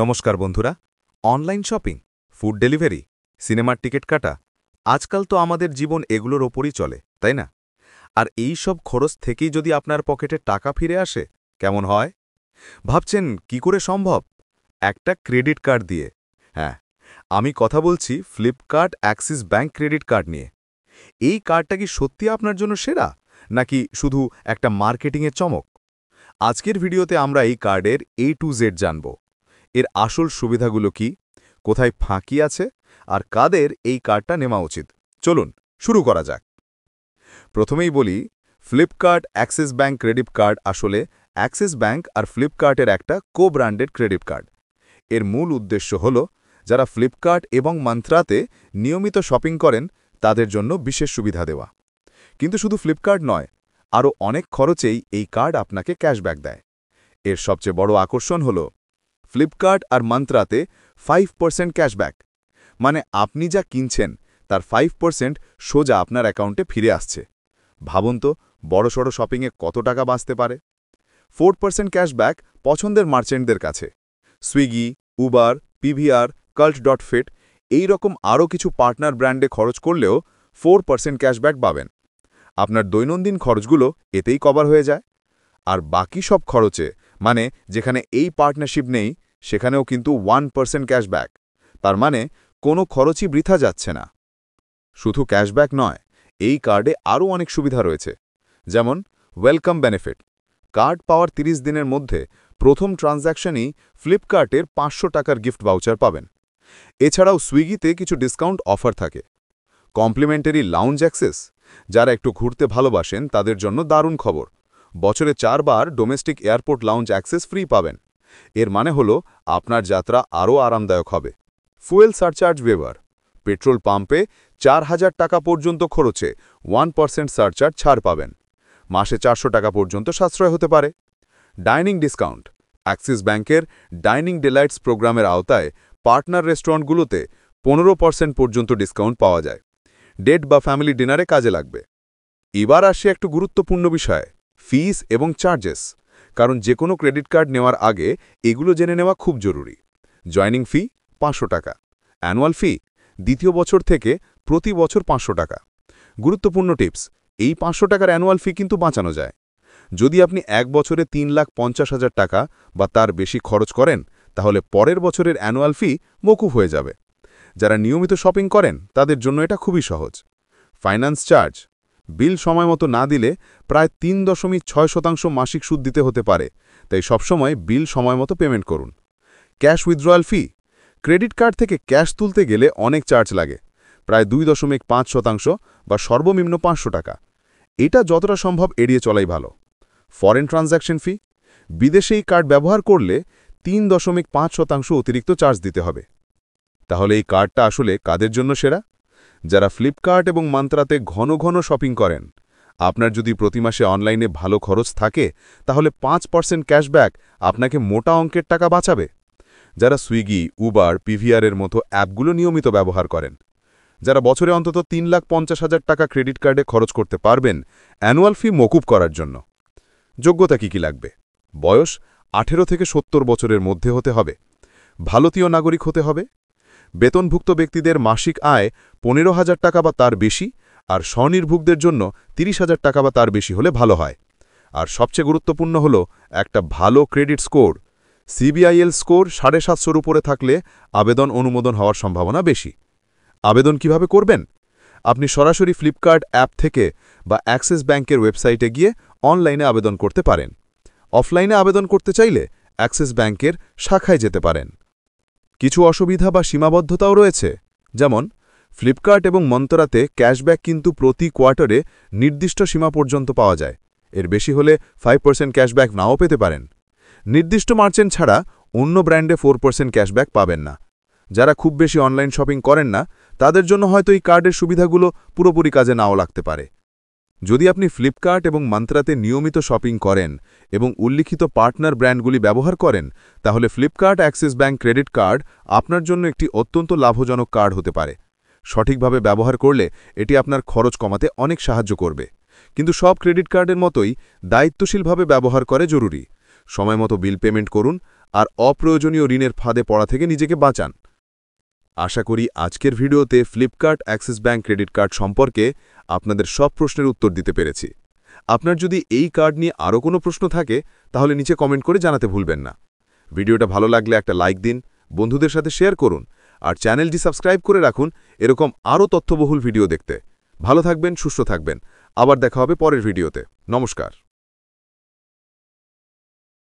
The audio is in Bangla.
নমস্কার বন্ধুরা। অনলাইন শপিং, ফুড ডেলিভারি, সিনেমার টিকিট কাটা, আজকাল তো আমাদের জীবন এগুলোর ওপরই চলে, তাই না? আর এই সব খরচ থেকেই যদি আপনার পকেটে টাকা ফিরে আসে, কেমন হয়? ভাবছেন কি করে সম্ভব? একটা ক্রেডিট কার্ড দিয়ে। হ্যাঁ, আমি কথা বলছি Flipkart Axis bank credit card নিয়ে। এই কার্ডটা কি সত্যি আপনার জন্য সেরা, নাকি শুধু একটা মার্কেটিংয়ের চমক? আজকের ভিডিওতে আমরা এই কার্ডের A to Z জানব। এর আসল সুবিধাগুলো কি, কোথায় ফাঁকি আছে, আর কাদের এই কার্ডটা নেওয়া উচিত। চলুন শুরু করা যাক। প্রথমেই বলি, Flipkart Axis bank credit card আসলে অ্যাক্সিস ব্যাংক আর ফ্লিপকার্টের একটা কো-ব্র্যান্ডেড ক্রেডিট কার্ড। এর মূল উদ্দেশ্য হল যারা ফ্লিপকার্ট এবং মান্ত্রাতে নিয়মিত শপিং করেন তাদের জন্য বিশেষ সুবিধা দেওয়া। কিন্তু শুধু ফ্লিপকার্ট নয়, আরও অনেক খরচেই এই কার্ড আপনাকে ক্যাশব্যাক দেয়। এর সবচেয়ে বড় আকর্ষণ হল ফ্লিপকার্ট আর মান্ত্রাতে 5% ক্যাশব্যাক, মানে আপনি যা কিনছেন তার 5% সোজা আপনার অ্যাকাউন্টে ফিরে আসছে। ভাবুন তো বড়সড় শপিংয়ে কত টাকা বাঁচতে পারে। 4% ক্যাশব্যাক পছন্দের মার্চেন্টদের কাছে। সুইগি, উবার, পিভিআর, কাল্ট.ফিট এই রকম আরও কিছু পার্টনার ব্র্যান্ডে খরচ করলেও 4% ক্যাশব্যাক পাবেন। আপনার দৈনন্দিন খরচগুলো এতেই কভার হয়ে যায়। আর বাকি সব খরচে, মানে যেখানে এই পার্টনারশিপ নেই, সেখানেও কিন্তু 1% ক্যাশব্যাক। তার মানে কোনো খরচই বৃথা যাচ্ছে না। শুধু ক্যাশব্যাক নয়, এই কার্ডে আরও অনেক সুবিধা রয়েছে। যেমন ওয়েলকাম বেনিফিট, কার্ড পাওয়ার 30 দিনের মধ্যে প্রথম ট্রানজ্যাকশনেই ফ্লিপকার্টের 500 টাকার গিফট ভাউচার পাবেন। এছাড়াও সুইগিতে কিছু ডিসকাউন্ট অফার থাকে। কমপ্লিমেন্টারি লাউঞ্জ অ্যাক্সেস, যারা একটু ঘুরতে ভালোবাসেন তাদের জন্য দারুণ খবর। বছরে 4 বার domestic airport lounge access free পাবেন। এর মানে হলো আপনার যাত্রা আরও আরামদায়ক হবে। ফুয়েল সারচার্জ ওয়েভার, পেট্রোল পাম্পে 4000 টাকা পর্যন্ত খরচে 1% সারচার্জ ছাড় পাবেন। মাসে 400 টাকা পর্যন্ত সাশ্রয় হতে পারে। ডাইনিং ডিসকাউন্ট, অ্যাক্সিস ব্যাংকের ডাইনিং ডিলাইটস প্রোগ্রামের আওতায় পার্টনার রেস্টুরেন্টগুলোতে 15% পর্যন্ত ডিসকাউন্ট পাওয়া যায়। ডেট বা ফ্যামিলি ডিনারে কাজে লাগবে। এবার আসে একটু গুরুত্বপূর্ণ বিষয়, ফিস এবং চার্জেস। কারণ যে কোনো ক্রেডিট কার্ড নেওয়ার আগে এগুলো জেনে নেওয়া খুব জরুরি। জয়নিং ফি 500 টাকা, অ্যানুয়াল ফি দ্বিতীয় বছর থেকে প্রতি বছর 500 টাকা। গুরুত্বপূর্ণ টিপস, এই 500 টাকার অ্যানুয়াল ফি কিন্তু বাঁচানো যায়। যদি আপনি এক বছরে 3,50,000 টাকা বা তার বেশি খরচ করেন, তাহলে পরের বছরের অ্যানুয়াল ফি মকুফ হয়ে যাবে। যারা নিয়মিত শপিং করেন তাদের জন্য এটা খুবই সহজ। ফাইন্যান্স চার্জ, বিল সময়মতো না দিলে প্রায় 3.6% মাসিক সুদ দিতে হতে পারে, তাই সবসময় বিল সময়মতো পেমেন্ট করুন। Cash withdrawal fee, credit card থেকে ক্যাশ তুলতে গেলে অনেক চার্জ লাগে, প্রায় 2.5% বা সর্বনিম্ন 500 টাকা। এটা যতটা সম্ভব এড়িয়ে চলাই ভালো। ফরেন ট্রানজ্যাকশন ফি, বিদেশে এই কার্ড ব্যবহার করলে 3.5% অতিরিক্ত চার্জ দিতে হবে। তাহলে এই কার্ডটা আসলে কাদের জন্য সেরা? যারা ফ্লিপকার্ট এবং মান্ত্রাতে ঘন ঘন শপিং করেন। আপনার যদি প্রতি মাসে অনলাইনে ভালো খরচ থাকে, তাহলে 5% ক্যাশব্যাক আপনাকে মোটা অঙ্কের টাকা বাঁচাবে। যারা সুইগি, উবার, পিভিআরের মতো অ্যাপগুলো নিয়মিত ব্যবহার করেন। যারা বছরে অন্তত 3,50,000 টাকা ক্রেডিট কার্ডে খরচ করতে পারবেন অ্যানুয়াল ফি মকুব করার জন্য। যোগ্যতা কি লাগবে? বয়স 18 থেকে 70 বছরের মধ্যে হতে হবে। ভারতীয় নাগরিক হতে হবে। বেতনভুক্ত ব্যক্তিদের মাসিক আয় 15,000 টাকা বা তার বেশি, আর স্বনির্ভরদের জন্য 30,000 টাকা বা তার বেশি হলে ভালো হয়। আর সবচেয়ে গুরুত্বপূর্ণ হল একটা ভালো ক্রেডিট স্কোর। সিবিআইএল স্কোর 750-এর উপরে থাকলে আবেদন অনুমোদন হওয়ার সম্ভাবনা বেশি। আবেদন কিভাবে করবেন? আপনি সরাসরি ফ্লিপকার্ট অ্যাপ থেকে বা অ্যাক্সিস ব্যাংকের ওয়েবসাইটে গিয়ে অনলাইনে আবেদন করতে পারেন। অফলাইনে আবেদন করতে চাইলে অ্যাক্সিস ব্যাংকের শাখায় যেতে পারেন। কিছু অসুবিধা বা সীমাবদ্ধতাও রয়েছে, যেমন ফ্লিপকার্ট এবং মন্ত্রাতে ক্যাশব্যাক কিন্তু প্রতি কোয়ার্টারে নির্দিষ্ট সীমা পর্যন্ত পাওয়া যায়। এর বেশি হলে 5% ক্যাশব্যাক নাও পেতে পারেন। নির্দিষ্ট মার্চেন্ট ছাড়া অন্য ব্র্যান্ডে 4% ক্যাশব্যাক পাবেন না। যারা খুব বেশি অনলাইন শপিং করেন না, তাদের জন্য হয়তো এই কার্ডের সুবিধাগুলো পুরোপুরি কাজে নাও লাগতে পারে। যদি আপনি ফ্লিপকার্ট এবং মান্ত্রাতে নিয়মিত শপিং করেন এবং উল্লিখিত পার্টনার ব্র্যান্ডগুলি ব্যবহার করেন, তাহলে Flipkart Axis bank credit card আপনার জন্য একটি অত্যন্ত লাভজনক কার্ড হতে পারে। সঠিকভাবে ব্যবহার করলে এটি আপনার খরচ কমাতে অনেক সাহায্য করবে। কিন্তু সব ক্রেডিট কার্ডের মতোই দায়িত্বশীলভাবে ব্যবহার করে জরুরি। সময়মতো বিল পেমেন্ট করুন, আর অপ্রয়োজনীয় ঋণের ফাঁদে পড়া থেকে নিজেকে বাঁচান। আশা করি আজকের ভিডিওতে Flipkart Axis bank credit card সম্পর্কে আপনাদের সব প্রশ্নের উত্তর দিতে পেরেছি। আপনার যদি এই কার্ড নিয়ে আরও কোনো প্রশ্ন থাকে তাহলে নিচে কমেন্ট করে জানাতে ভুলবেন না। ভিডিওটা ভালো লাগলে একটা লাইক দিন, বন্ধুদের সাথে শেয়ার করুন, আর চ্যানেলটি সাবস্ক্রাইব করে রাখুন এরকম আরও তথ্যবহুল ভিডিও দেখতে। ভালো থাকবেন, সুস্থ থাকবেন। আবার দেখা হবে পরের ভিডিওতে। নমস্কার।